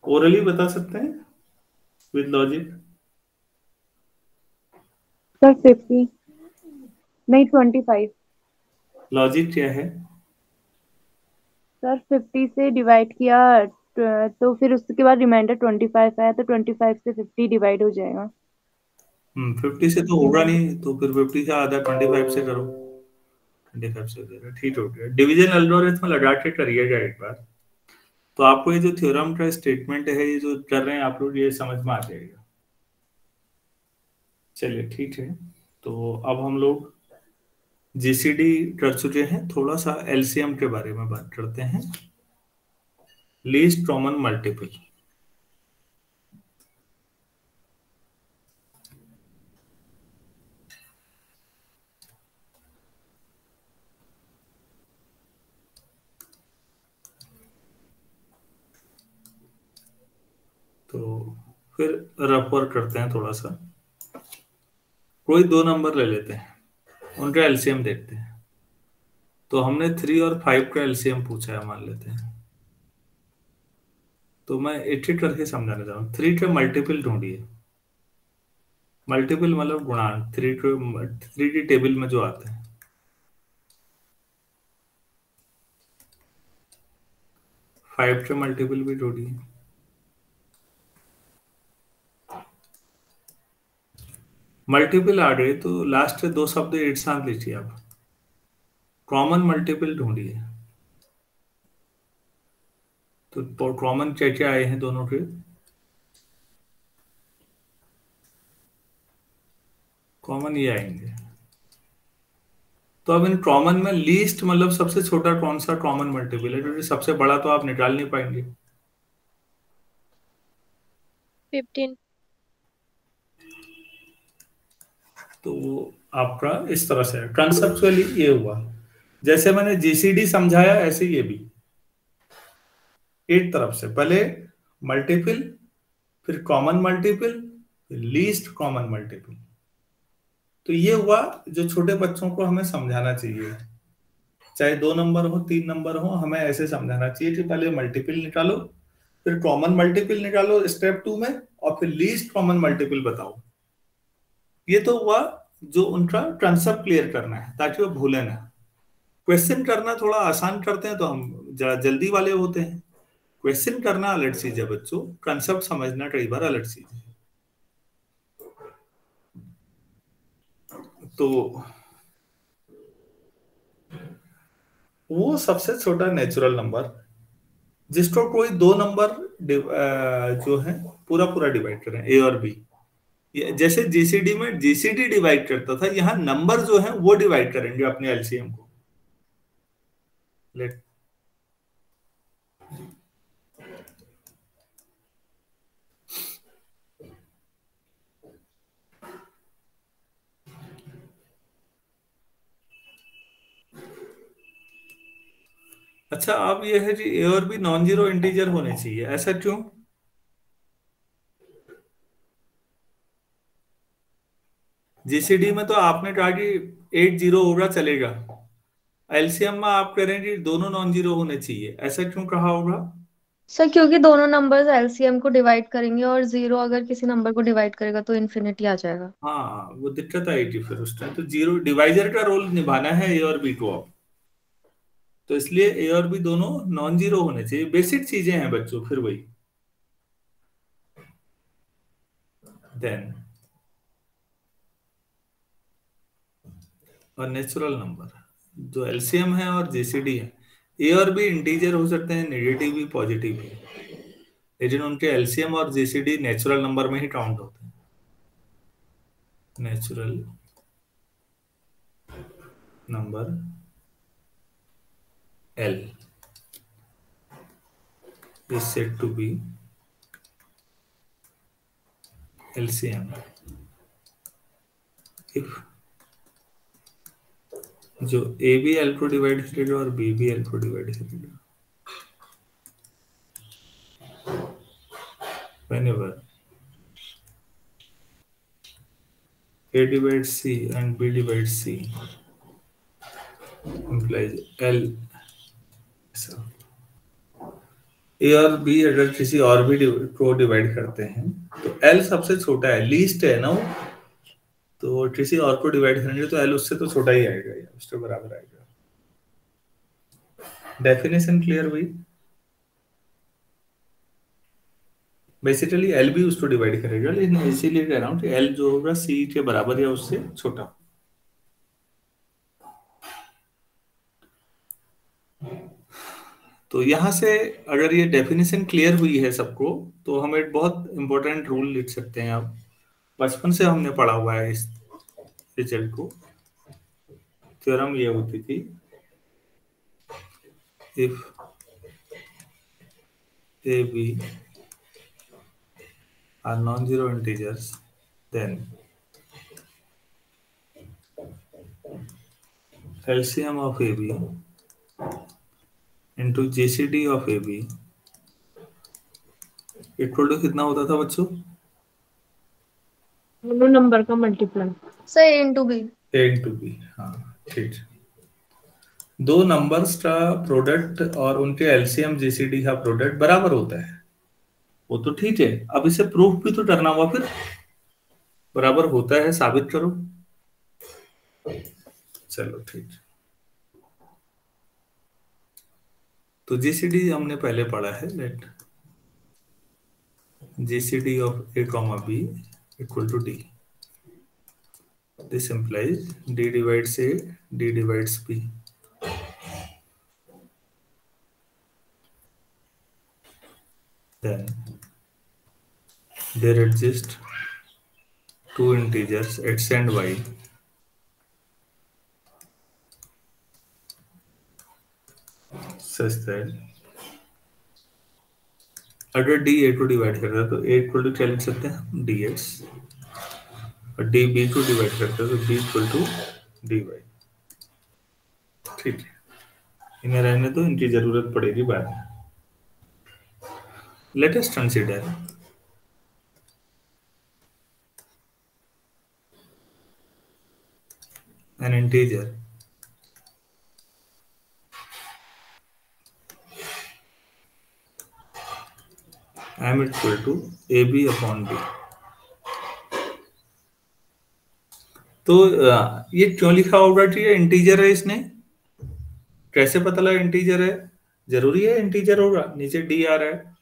ओरली बता सकते हैं विद लॉजिक? सर 50 नहीं 25। लॉजिक क्या है? सर 50 से डिवाइड किया तो फिर उसके बाद रिमाइंडर 25 आया तो 25 से 50 डिवाइड हो जाएगा। 50 से तो होगा नहीं, तो फिर 50 का आधा 25 से करो। 25 से हो जाएगा, ठीक हो गया। डिवीजन एल्गोरिथम लगा के करिएगा एक बार, तो आपको ये जो थ्योरम का स्टेटमेंट है, ये जो कर रहे हैं आप लोग, ये समझ में आ जाएगा। चलिए ठीक है, तो अब हम लोग जीसीडी कर चुके हैं, थोड़ा सा एलसीएम के बारे में बात करते हैं। Least common multiple. तो फिर रफ वर्क करते हैं थोड़ा सा। कोई दो नंबर ले लेते हैं, उनका एलसीएम देखते हैं। तो हमने 3 और 5 का एलसीएम पूछा है, मान लेते हैं। तो मैं एक एक करके समझाना चाहूँ। 3 के मल्टीपल ढूंढिए। मल्टीपल मतलब गुणांक, 3 की टेबल में जो आता है। 5 के मल्टीपल भी ढूंढिए। मल्टीपल आ गए तो लास्ट के दो शब्द एक साथ लिखिए आप। कॉमन मल्टीपल ढूंढिए। तो कॉमन क्या क्या आए हैं दोनों के? कॉमन ये आएंगे। तो अब इन कॉमन में लीस्ट मतलब सबसे छोटा कौन सा कॉमन मल्टीपल है, क्योंकि सबसे बड़ा तो आप निकाल नहीं पाएंगे। 15। तो वो आपका इस तरह से है। कंसेप्चुअली ये हुआ, जैसे मैंने जीसीडी समझाया ऐसे ये भी एक तरफ से, पहले मल्टीपल, फिर कॉमन मल्टीपल, फिर लीस्ट कॉमन मल्टीपल। तो ये हुआ जो छोटे बच्चों को हमें समझाना चाहिए, चाहे 2 नंबर हो 3 नंबर हो, हमें ऐसे समझाना चाहिए कि पहले मल्टीपल निकालो, फिर कॉमन मल्टीपल निकालो स्टेप 2 में, और फिर लीस्ट कॉमन मल्टीपल बताओ। ये तो हुआ जो उनका कंसेप्ट क्लियर करना है ताकि वो भूले ना। क्वेश्चन करना थोड़ा आसान करते हैं तो हम जरा जल्दी वाले होते हैं। क्वेश्चन करना अलग चीज है बच्चों, कंसेप्ट समझना कई बार अलग चीज है। तो वो सबसे छोटा नेचुरल नंबर जिसको कोई दो नंबर जो है पूरा पूरा डिवाइड करें, ए और बी। जैसे जीसीडी में जीसीडी डिवाइड करता था, यहाँ नंबर जो है वो डिवाइड करेंगे अपने एलसीएम को। लेट अच्छा, अब ये है कि ए और बी नॉन जीरो इंटीजर होने चाहिए, ऐसा क्यों? जीसीडी में तो आपने कहा कि 8 जीरो होगा चलेगा, एलसीएम में आप कह रहे हैं कि दोनों नॉन जीरो होने चाहिए, ऐसा क्यों कहा होगा? सर क्योंकि दोनों नंबर्स एलसीएम को डिवाइड करेंगे और जीरो अगर किसी नंबर को डिवाइड करेगा तो इन्फिनिटी आ जाएगा। हाँ, वो दिक्कत आएगी फिर उस टाइम, तो जीरो डिवाइजर का रोल निभाना है ए और बी को अब, तो इसलिए ए और बी दोनों नॉन जीरो होने चाहिए। बेसिक चीजें हैं बच्चों, फिर वही। देन और नेचुरल नंबर जो एलसीएम है और जीसीडी है, ए और बी इंटीजर हो सकते हैं, नेगेटिव भी पॉजिटिव भी, लेकिन उनके एलसीएम और जीसीडी नेचुरल नंबर में ही काउंट होते हैं। Natural number L is said to be LCM if जो A भी L को डिवाइड करेगा और B भी L को डिवाइड करेगा, whenever A divides C and B divides C implies L। ए और बी अगर किसी और भी को डिवाइड करते हैं तो एल सबसे छोटा है, लीस्ट है ना वो, तो किसी और को डिवाइड करेंगे तो एल उससे तो छोटा ही आएगा या उसके बराबर आएगा। डेफिनेशन क्लियर हुई? बेसिकली एल भी उसको डिवाइड करेगा, लेकिन इसीलिए कह रहा हूँ कि एल जो होगा सी के बराबर या उससे छोटा। तो यहां से अगर ये डेफिनेशन क्लियर हुई है सबको, तो हम एक बहुत इंपॉर्टेंट रूल लिख सकते हैं। अब बचपन से हमने पढ़ा हुआ है इस रिजल्ट को। थ्योरम ये होती थी, if A B are non zero integers then LCM of AB into GCD of AB equal to कितना होता था बच्चों? दोनों नंबर का multiply. Sir A into B. A into B, हाँ ठीक। दो नंबर्स का प्रोडक्ट और उनके एलसीएम जीसीडी का प्रोडक्ट बराबर होता है, वो तो ठीक है। अब इसे प्रूफ भी तो करना होगा, फिर बराबर होता है साबित करो। चलो ठीक। तो जीसीडी हमने पहले पढ़ा है, let GCD of A comma B equal to D. This implies d divides a, d divides b। Then there exist two integers x and y such that अगर d a को डिवाइड कर रहा है तो a इक्वल टू क्या लिख सकते हैं? dx, और d b को डिवाइड करता है तो b इक्वल टू dy। ठीक है, इन्हें रहने दो, इनकी जरूरत पड़ेगी बाद में। Let us consider an integer m equal to ab upon b। तो ये क्यों लिखा होगा कि ये इंटीजर है? इसने कैसे पता लगा इंटीजर है? जरूरी है इंटीजर होगा? नीचे डी आ रहा है।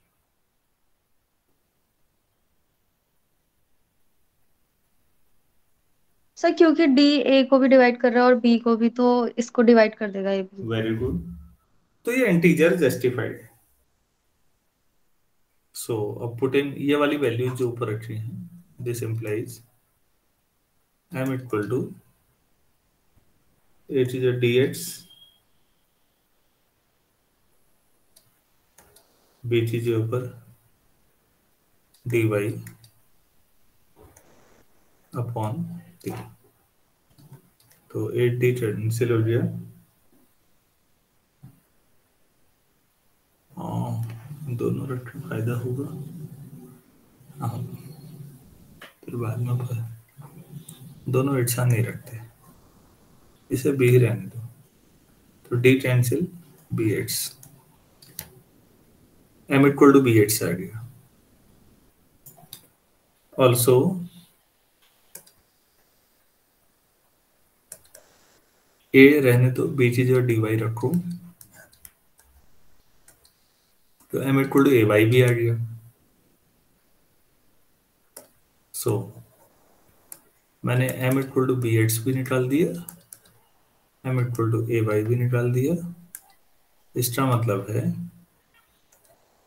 सर क्योंकि डी ए को भी डिवाइड कर रहा है और बी को भी, तो इसको डिवाइड कर देगा ए भी। वेरी गुड, तो ये इंटीजर जस्टिफाइड है। सो अब पुट इन ये वाली वैल्यू जो ऊपर रखी है, this implies m equal to a is a dx, b चीजें ऊपर dy अपॉन t। तो 8d कैंसिल हो गया, दोनों रख फायदा होगा। हाँ, फिर बाद में दोनों एक साथ नहीं रखते, इसे बी ही रहने दो, तो D cancel B eights, M equal to B eights आ गया। ऑल्सो ए रहने दो, बी की जगह डी वाई रखो, तो M equal to A Y भी आ गया। सो मैंने M equal to B X भी निकाल दिया, M equal to A Y भी निकाल दिया। इसका मतलब है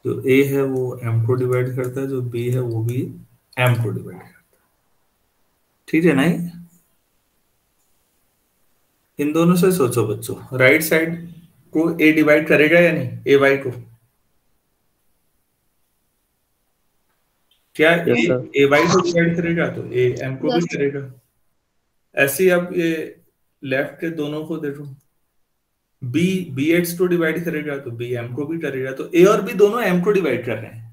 जो ए है वो एम को डिवाइड करता है, जो बी है वो भी एम को डिवाइड करता है। ठीक है नहीं? इन दोनों से सोचो बच्चों, राइट साइड को ए डिवाइड करेगा या नहीं, ए वाई को? क्या Yes, sir. ए वाई को डिवाइड करेगा तो ए एम को भी Yes. करेगा। ऐसे ही अब ये लेफ्ट के दोनों को देखो, बी बी एक्स को डिवाइड करेगा तो बी एम को भी करेगा, तो ए और बी दोनों एम को डिवाइड कर रहे हैं।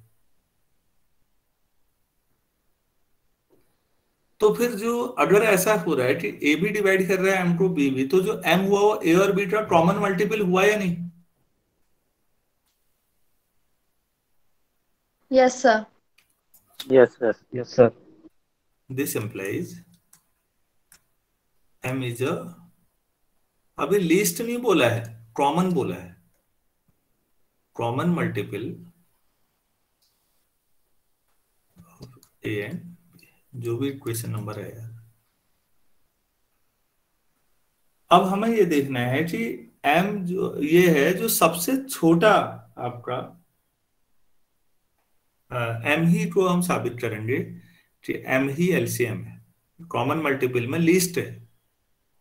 तो फिर जो अगर ऐसा हो रहा है कि ए भी डिवाइड कर रहा है एम को, बी भी, तो जो एम हुआ वो ए और बी का कॉमन मल्टीपल हुआ या नहीं? Yes, sir. Yes, sir. Yes, sir. This implies M is a, अभी लीस्ट नहीं बोला है, कॉमन बोला है, कॉमन मल्टीपल ए एंड जो भी इक्वेशन नंबर है यार। अब हमें ये देखना है कि m जो ये है जो सबसे छोटा आपका m ही को हम साबित करेंगे कि m ही एलसीएम है, कॉमन मल्टीपल में लीस्ट है।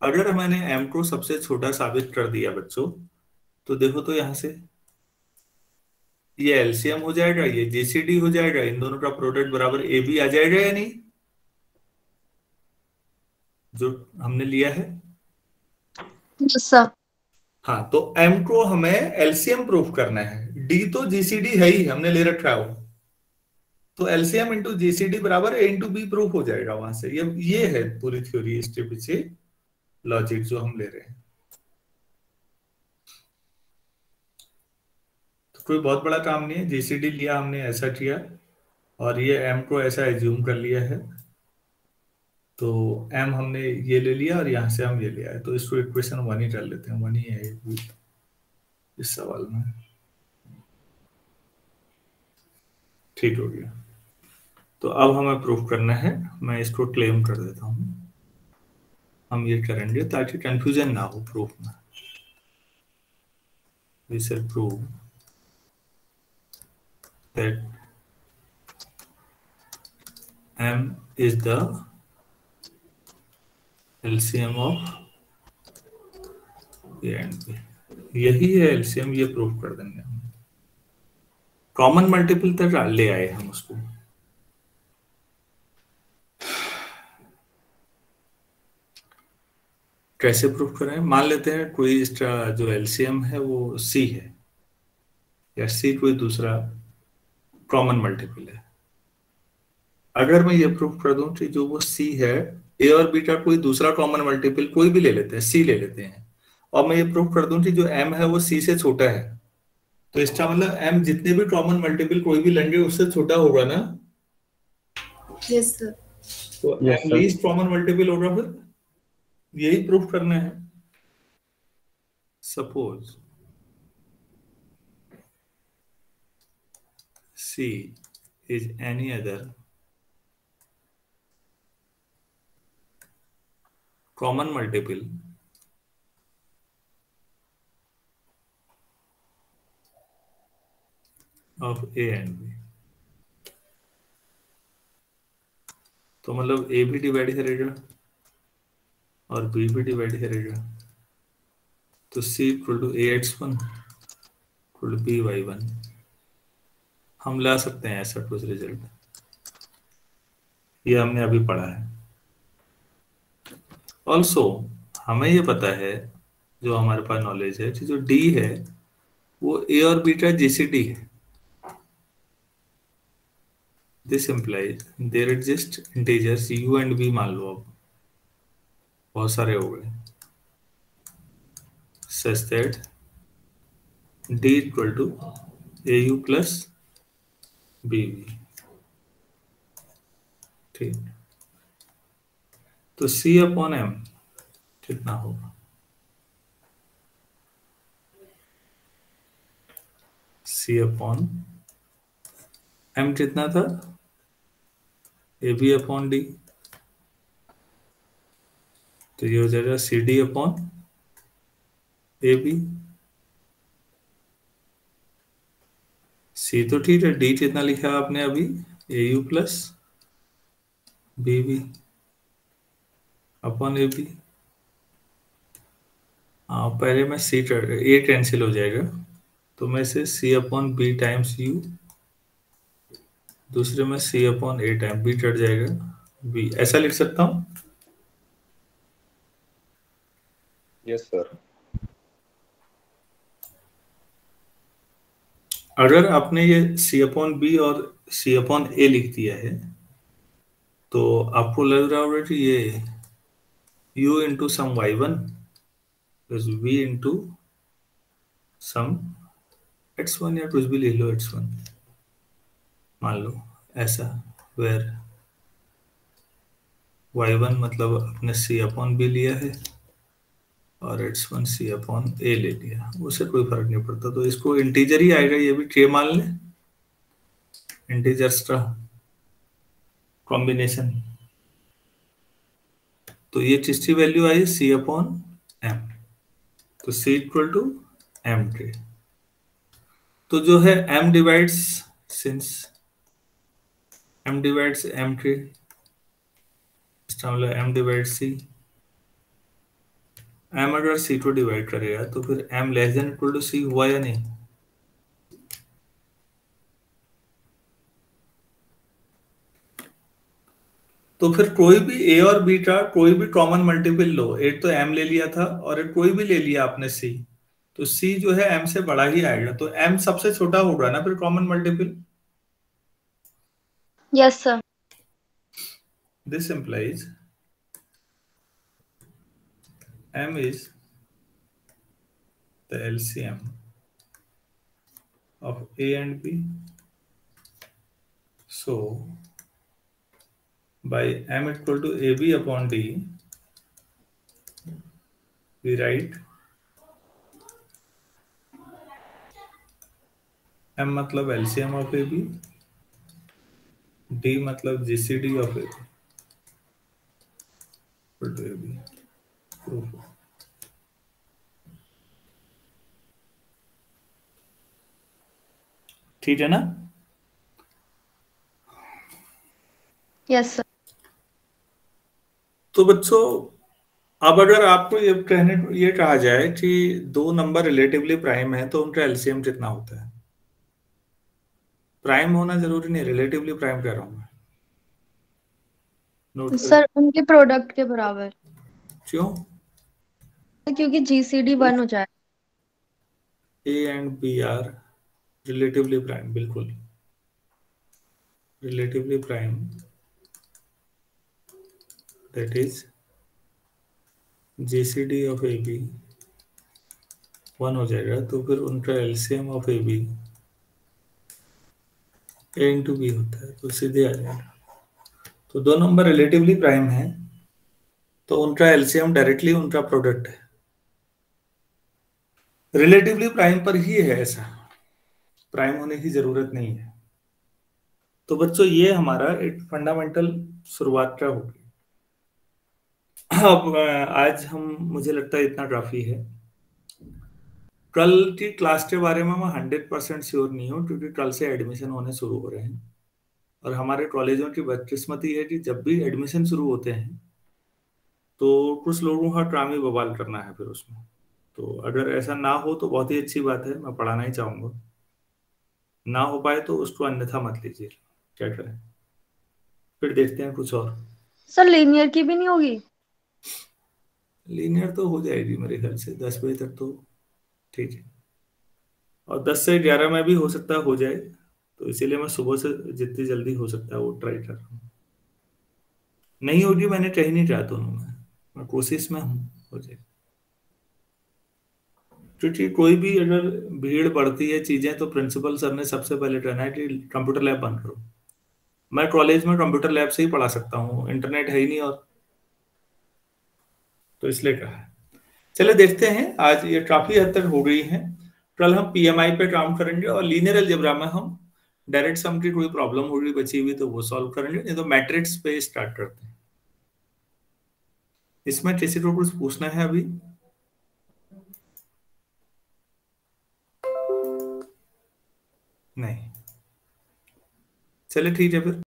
अगर मैंने m को सबसे छोटा साबित कर दिया बच्चों, तो देखो तो यहां से ये एलसीएम हो जाएगा, ये जीसीडी हो जाएगा, इन दोनों का प्रोडक्ट बराबर ए बी आ जाएगा या नहीं, जो हमने लिया है। Yes, sir. हाँ, तो m को हमें एलसीएम प्रूफ करना है, d तो जीसीडी है ही, हमने ले रखा है वो, तो एलसीएम इंटू जीसीडी बराबर ए इंटू बी प्रूफ हो जाएगा वहां से। ये है पूरी थ्योरी, इसके पीछे लॉजिक जो हम ले रहे हैं। तो कोई बहुत बड़ा काम नहीं है, जीसीडी लिया हमने, ऐसा किया, और ये m को ऐसा एज्यूम कर लिया है, तो m हमने ये ले लिया और यहां से हम ये ले आए, तो इसको इक्वेशन 1 ही कर लेते हैं, 1 ही है इस सवाल में। ठीक हो गया। तो अब हमें प्रूफ करना है, मैं इसको क्लेम कर देता हूं, हम ये करेंगे ताकि कंफ्यूजन ना हो प्रूफ में। We shall prove that m is the LCM of A and B। यही है LCM, ये प्रूफ कर देंगे हम। कॉमन मल्टीपल तक ले आए हम उसको। कैसे प्रूफ करें? मान लेते हैं कोई इसका जो एलसीएम है वो C है, या C कोई दूसरा कॉमन मल्टीपल है। अगर मैं ये प्रूफ कर दूं कि जो वो C है, A और B का कोई दूसरा कॉमन मल्टीपल कोई भी ले लेते हैं, C ले लेते हैं, और मैं ये प्रूफ कर दूं कि जो M है वो C से छोटा है, तो इसका मतलब M जितने भी कॉमन मल्टीपल कोई भी लेंगे उससे छोटा होगा ना? Yes, sir. तो Yes, M sir. Least common multiple होगा, फिर यही प्रूफ करना है। Suppose C is any other common multiple of A and B, तो मतलब A भी डिवाइड करेगा और B भी डिवाइड करेगा, तो C equal to AX1 equal to BY1। हम ला सकते हैं ऐसा कुछ रिजल्ट, ये हमने अभी पढ़ा है। ऑल्सो हमें ये पता है, जो हमारे पास नॉलेज है, कि जो D है वो A और B का GCD है। This implies there exist integers U and B मान लो अब, बहुत सारे हो गए। Such that D equal to AU plus BV। ठीक, तो C अपॉन M कितना होगा? C अपॉन M कितना था? AB अपॉन D, तो ये हो जाएगा CD अपॉन AB। C तो ठीक है, D कितना लिखा आपने अभी? AU plus BB upon AB। हाँ, पहले में A कैंसिल हो जाएगा, तो मैं से C upon B times U, दूसरे में C upon A time B cut जाएगा B, ऐसा लिख सकता हूँ। Yes sir. अगर आपने ये C अपॉन B और C अपॉन A लिख दिया है, तो आपको लग रहा होगा कि ये U into sum y1 plus V into sum x1, या कुछ भी ले लो x1 मान लो, ऐसा, वेर y1 मतलब आपने C अपॉन B लिया है और x1 C अपॉन A ले लिया, उससे कोई फर्क नहीं पड़ता, तो इसको इंटीजर ही आएगा, ये भी k मान लें, इंटीजर्स का कॉम्बिनेशन। तो ये किसकी वैल्यू आई? C अपॉन M, तो C इक्वल टू M के। तो जो है M divides, since M divides M के, इसका मतलब M डिवाइड्स C। M अगर C को डिवाइड करेगा तो फिर M less than equal to C हुआ या नहीं? तो फिर कोई भी A और B का कोई भी कॉमन मल्टीपल लो, एक तो M ले लिया था और एक कोई भी ले लिया आपने C, तो C जो है M से बड़ा ही आएगा, तो M सबसे छोटा होगा ना फिर common multiple. Yes sir. This implies M is the LCM of A and B. So by M equal to AB upon D, we write M मतलब LCM of AB, D मतलब GCD of AB equal to AB. Proof. ठीक है ना? Yes sir. तो बच्चों, अब अगर आपको ये कहा जाए कि दो नंबर रिलेटिवली प्राइम है तो उनका एलसीएम कितना होता है? प्राइम होना जरूरी नहीं, रिलेटिवली प्राइम कह रहा हूं मैं। नोट करो। सर उनके प्रोडक्ट के बराबर, क्यों? क्योंकि जीसीडी 1 हो जाए। A and B are relatively prime, बिल्कुल relatively prime, that is GCD of AB 1 हो जाएगा, तो फिर उनका LCM of AB A into B होता है, तो सीधे आ जाएगा। तो दो नंबर रिलेटिवली प्राइम है तो उनका LCM डायरेक्टली उनका प्रोडक्ट है, रिलेटिवली प्राइम पर ही है, ऐसा प्राइम होने की जरूरत नहीं है। तो बच्चों, ये हमारा एक फंडामेंटल शुरुआत का होगी। अब आज हम, मुझे लगता है इतना काफी है। कल की क्लास के बारे में मैं 100% श्योर नहीं हूँ, क्योंकि कल से एडमिशन होने शुरू हो रहे हैं और हमारे कॉलेजों की बदकिस्मती है कि जब भी एडमिशन शुरू होते हैं तो कुछ लोगों का काम ही बवाल करना है फिर उसमें। तो अगर ऐसा ना हो तो बहुत ही अच्छी बात है, मैं पढ़ाना ही चाहूंगा। ना हो पाए तो उसको अन्यथा मत लीजिए, क्या करें, फिर देखते हैं कुछ और। सर लीनियर की भी नहीं होगी? लीनियर तो हो जाएगी मेरे ख्याल से 10 बजे तक, तो ठीक है, और 10 से 11 में भी हो सकता है हो जाए, तो इसीलिए मैं सुबह से जितनी जल्दी हो सकता है वो ट्राई कर रहा हूँ। नहीं होगी मैंने कहीं नहीं कहा दोनों में, मैं कोशिश में हूँ हो जाए। क्योंकि कोई भी अगर भीड़ बढ़ती है चीजें तो प्रिंसिपल सर ने सबसे पहले कहना है कि कंप्यूटर लैब बंद करो। मैं कॉलेज में कंप्यूटर लैब से ही पढ़ा सकता हूँ, इंटरनेट है ही नहीं, और तो इसलिए कहा है। चले देखते हैं, आज ये काफी हद तक हो गई है। कल हम पीएमआई पे काम करेंगे और लीनियर अलजेब्रा में हम डायरेक्ट सम की कोई प्रॉब्लम होगी बची हुई तो वो सॉल्व करेंगे, नहीं तो मैट्रिक्स पे स्टार्ट करते हैं। इसमें किसी को कुछ पूछना है अभी? नहीं, चलिए ठीक है फिर।